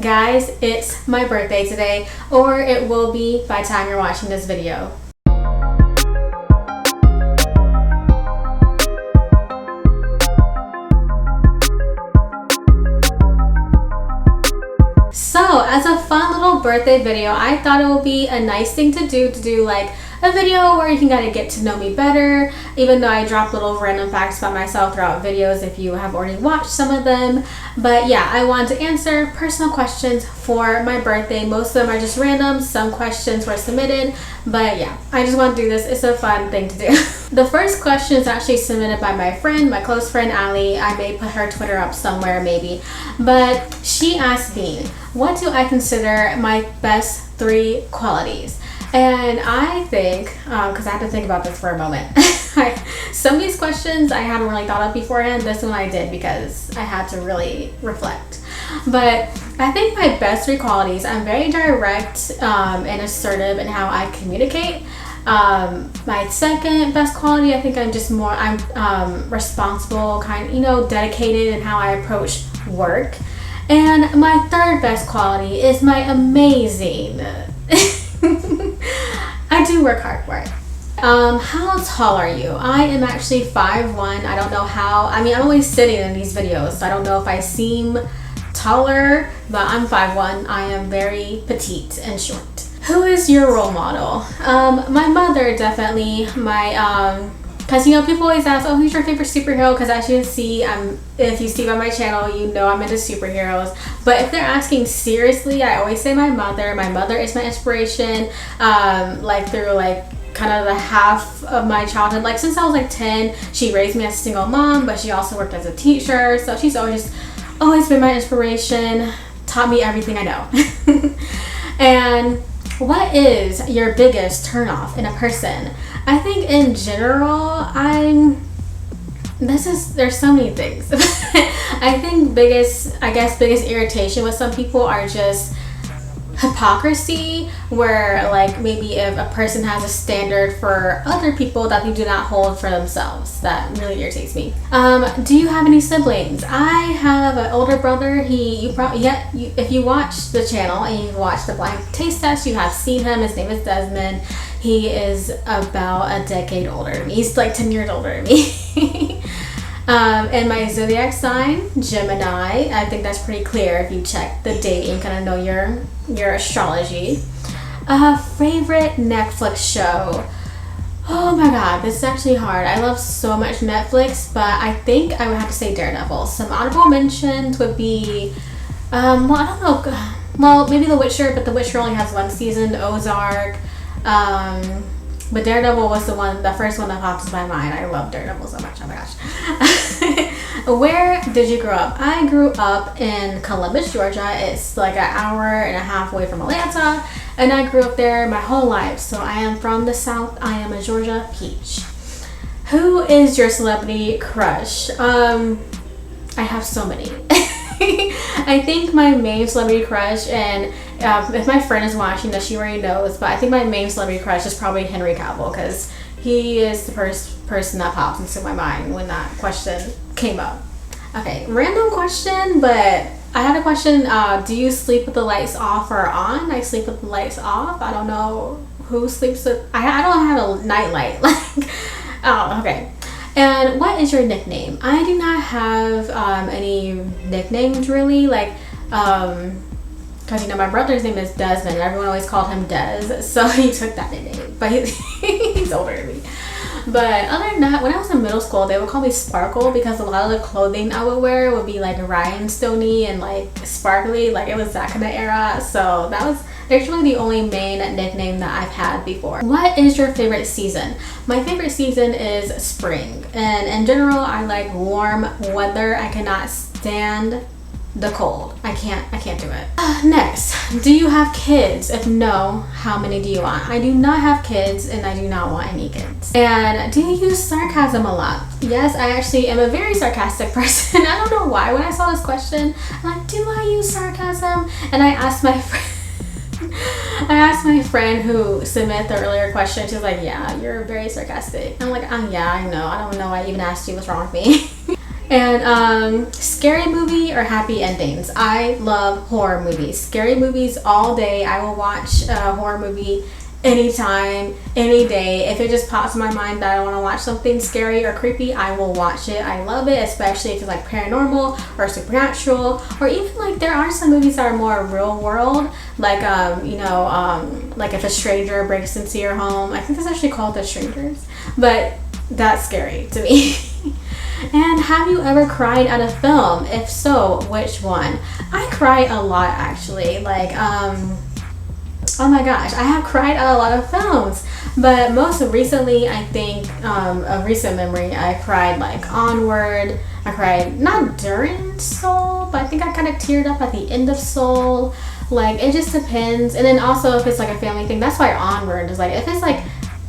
Guys, it's my birthday today, or it will be by the time you're watching this video. So, as a fun little birthday video, I thought it would be a nice thing to do like a video where you can kind of get to know me better, even though I drop little random facts about myself throughout videos if you have already watched some of them. But yeah, I wanted to answer personal questions for my birthday. Most of them are just random, some questions were submitted, but yeah, I just want to do this. It's a fun thing to do. The first question is actually submitted by my friend, my close friend Ali. I may put her Twitter up somewhere maybe, but she asked me, what do I consider my best 3 qualities? And I think, because I had to think about this for a moment, some of these questions I hadn't really thought of beforehand. This one I did because I had to really reflect. But I think my best 3 qualities, I'm very direct and assertive in how I communicate. My second best quality, I think I'm responsible, dedicated in how I approach work. And my third best quality is my amazing I do work hard for it. How tall are you? I am actually 5'1". I don't know how. I'm always sitting in these videos, so I don't know if I seem taller, but I'm 5'1". I am very petite and short. Who is your role model? My mother, definitely. Because people always ask, oh, who's your favorite superhero? Because as you can see, if you see by my channel, you know I'm into superheroes. But if they're asking seriously, I always say my mother. My mother is my inspiration. Through kind of the half of my childhood. Since I was 10, she raised me as a single mom, but she also worked as a teacher. So she's always been my inspiration. Taught me everything I know. And what is your biggest turnoff in a person? I think in general, there's so many things. I think biggest irritation with some people are just hypocrisy, where maybe if a person has a standard for other people that they do not hold for themselves. That really irritates me. Do you have any siblings? I have an older brother. If you watch the channel and you've watched the blind taste test, you have seen him. His name is Desmond. He is about a decade older than me. He's 10 years older than me. And my Zodiac sign, Gemini. I think that's pretty clear if you check the date and kind of know your astrology. Favorite Netflix show? Oh my god, this is actually hard. I love so much Netflix, but I think I would have to say Daredevil. Some honorable mentions would be, I don't know. Well, maybe The Witcher, but The Witcher only has 1 season. Ozark. But Daredevil was the first one that popped into my mind. I love Daredevil so much. Oh my gosh. Where did you grow up? I grew up in Columbus, Georgia. It's an hour and a half away from Atlanta. And I grew up there my whole life. So I am from the South. I am a Georgia peach. Who is your celebrity crush? I have so many. I think my main celebrity crush, and if my friend is watching this, she already knows, but I think my main celebrity crush is probably Henry Cavill, because he is the first person that pops into my mind when that question came up. Okay, random question, but I had a question. Do you sleep with the lights off or on? I sleep with the lights off. I don't know who sleeps with. I don't have a night light. Oh, okay. And what is your nickname? I do not have any nicknames really, because my brother's name is Desmond and everyone always called him Des, so he took that nickname, but he's older than me. But other than that, when I was in middle school, they would call me Sparkle, because a lot of the clothing I would wear would be rhinestoney and sparkly, it was that kind of era. So that was actually the only main nickname that I've had before. What is your favorite season? My favorite season is spring, and in general I like warm weather. I cannot stand the cold. I can't do it. Next, do you have kids? If no, how many do you want? I do not have kids, and I do not want any kids. And do you use sarcasm a lot? Yes, I actually am a very sarcastic person. I don't know why. When I saw this question, I'm like, do I use sarcasm? And I asked my friend who submitted the earlier question. She was like, yeah, you're very sarcastic. I'm like, yeah, I know. I don't know why I even asked you what's wrong with me. And scary movie or happy endings? I love horror movies. Scary movies all day. I will watch a horror movie anytime, any day. If it just pops in my mind that I want to watch something scary or creepy, I will watch it. I love it, especially if it's like paranormal or supernatural, or even like there are some movies that are more real world, like like if a stranger breaks into your home. I think that's actually called The Strangers, but that's scary to me. And have you ever cried at a film? If so, which one? I cry a lot, actually. Like, oh my gosh, I have cried at a lot of films. But most recently, I think, a recent memory, I cried like Onward. I cried not during Soul, but I think I kind of teared up at the end of Soul. Like, it just depends. And then also if it's like a family thing, that's why Onward is like, if it's like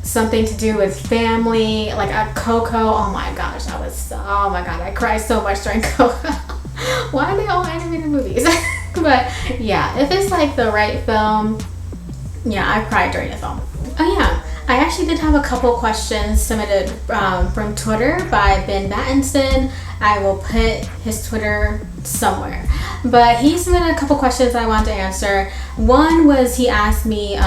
something to do with family, like a Coco, oh my gosh, oh my god, I cried so much during Coco. Why are they all animated movies? But yeah, if it's like the right film, yeah, I cried during the film. Oh yeah, I actually did have a couple questions submitted from Twitter by Ben Battinson. I will put his Twitter somewhere. But he submitted a couple questions I wanted to answer. One was, he asked me,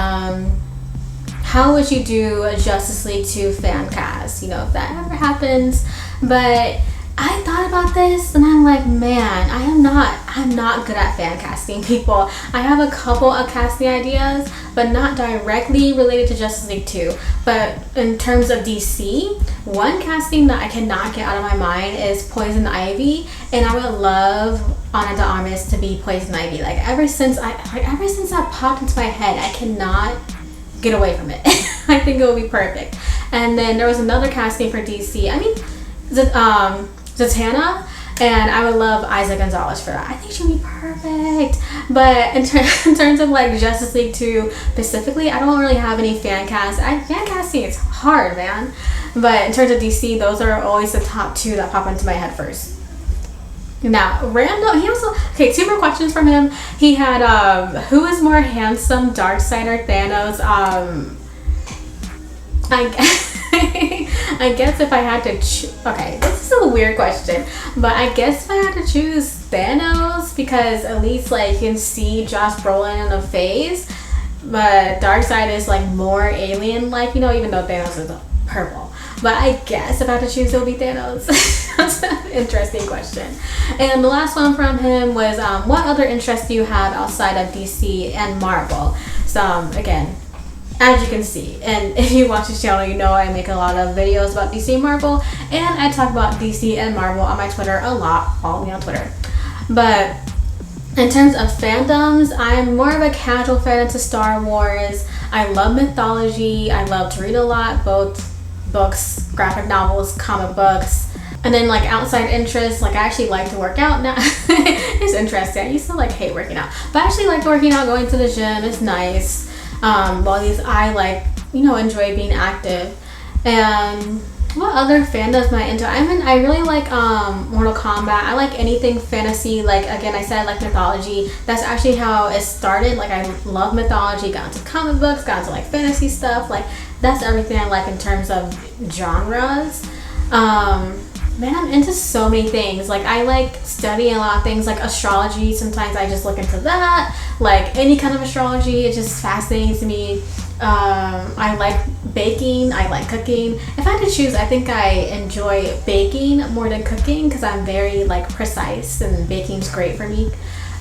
how would you do a Justice League 2 fan cast? You know, if that ever happens. But I thought about this and I'm like, man, I'm not good at fan casting people. I have a couple of casting ideas, but not directly related to Justice League 2. But in terms of DC, one casting that I cannot get out of my mind is Poison Ivy, and I would love Ana de Armas to be Poison Ivy. Like ever since that popped into my head, I cannot get away from it. I think it would be perfect. And then there was another casting for DC. I mean, Zatanna, and I would love Isa Gonzalez for that. I think she'd be perfect. But in terms of like Justice League 2 specifically, I don't really have any fan cast. Fan casting is hard, man. But in terms of DC, those are always the top two that pop into my head first. Now, he also, okay, 2 more questions from him. He had, who is more handsome, Darkseid or Thanos? I guess if I had to okay, this is a weird question, but I guess if I had to choose Thanos, because at least like you can see Josh Brolin in the face, but Darkseid is like more alien-like, you know, even though Thanos is purple. But I guess if I had to choose, it would be Thanos. That's an interesting question. And the last one from him was, what other interests do you have outside of DC and Marvel? So, again, as you can see, and if you watch this channel, you know I make a lot of videos about DC and Marvel, and I talk about DC and Marvel on my Twitter a lot. Follow me on Twitter. But in terms of fandoms, I'm more of a casual fan into Star Wars. I love mythology. I love to read a lot, both books, graphic novels, comic books. And then like outside interests, like I actually like to work out now. It's interesting. I used to like hate working out, but I actually like working out, going to the gym. It's nice. I like, you know, enjoy being active. And what other fandoms am I into? I really like Mortal Kombat. I like anything fantasy. Like again, I said I like mythology. That's actually how it started. Like I love mythology. Got into comic books. Got into like fantasy stuff. Like that's everything I like in terms of genres. Man, I'm into so many things. Like I like studying a lot of things, like astrology. Sometimes I just look into that. Like any kind of astrology, it just fascinates me. I like baking. I like cooking. If I had to choose, I think I enjoy baking more than cooking because I'm very like precise, and baking's great for me.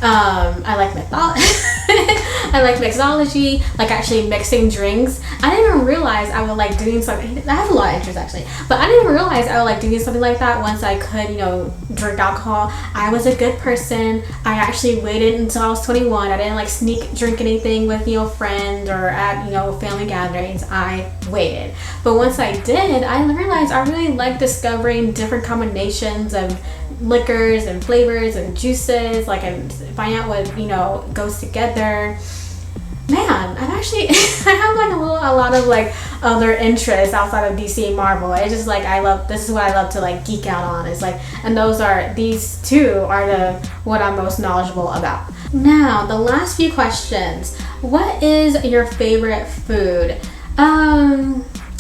I like I like mixology, like actually mixing drinks. I didn't even realize I would like doing something. I have a lot of interests actually, but I didn't even realize I would like doing something like that once I could, you know, drink alcohol. I was a good person. I actually waited until I was 21. I didn't like sneak drink anything with, you know, friends or at, you know, family gatherings. I waited. But once I did, I realized I really like discovering different combinations of liquors and flavors and juices, like, and find out what, you know, goes together. Man, I'm actually I have like a lot of like other interests outside of DC and Marvel. It's just like this is what I love to like geek out on. It's like, and these two are what I'm most knowledgeable about. Now, the last few questions. What is your favorite food?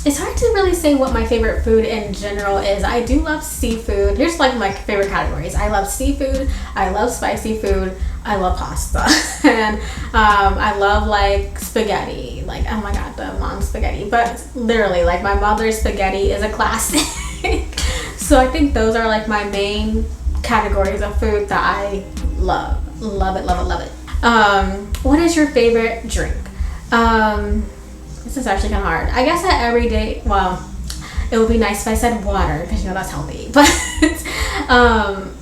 It's hard to really say what my favorite food in general is. I do love seafood. Here's like my favorite categories. I love seafood. I love spicy food. I love pasta. And I love like spaghetti. Like, oh my god, the mom's spaghetti. But literally, like my mother's spaghetti is a classic. So I think those are like my main categories of food that I love. Love it, love it, love it. What is your favorite drink? This is actually kind of hard. I guess that every day, well, it would be nice if I said water because you know that's healthy. But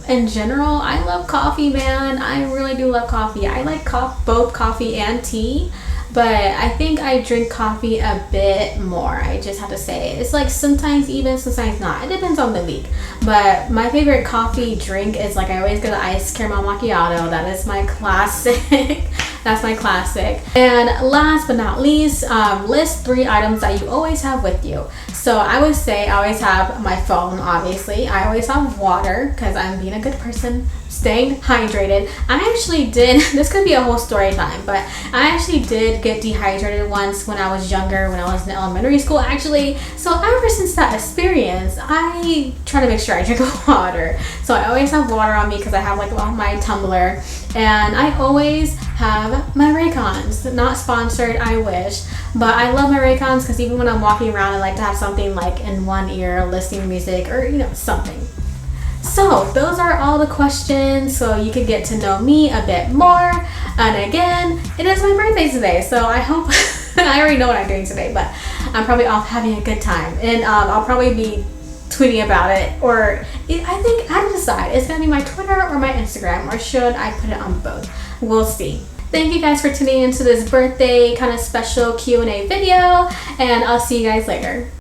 in general, I love coffee, man. I really do love coffee. I like both coffee and tea, but I think I drink coffee a bit more. I just have to say it's like sometimes even, sometimes not. It depends on the week. But my favorite coffee drink is like I always get an iced caramel macchiato. That is my classic. That's my classic. And last but not least, list 3 items that you always have with you. So I would say I always have my phone, obviously. I always have water because I'm being a good person, staying hydrated. I actually did, this could be a whole story time, but I actually did get dehydrated once when I was younger, when I was in elementary school actually. So ever since that experience, I try to make sure I drink water. So I always have water on me because I have like my tumbler. And I always have my Raycons. Not sponsored, I wish. But I love my Raycons because even when I'm walking around, I like to have something like in one ear, listening to music or, you know, something. So those are all the questions so you can get to know me a bit more. And again, it is my birthday today. So I hope, I already know what I'm doing today, but I'm probably off having a good time. And I'll probably be tweeting about it, or I think I have to decide. It's gonna be my Twitter or my Instagram, or should I put it on both? We'll see. Thank you guys for tuning into this birthday kind of special Q&A video, and I'll see you guys later.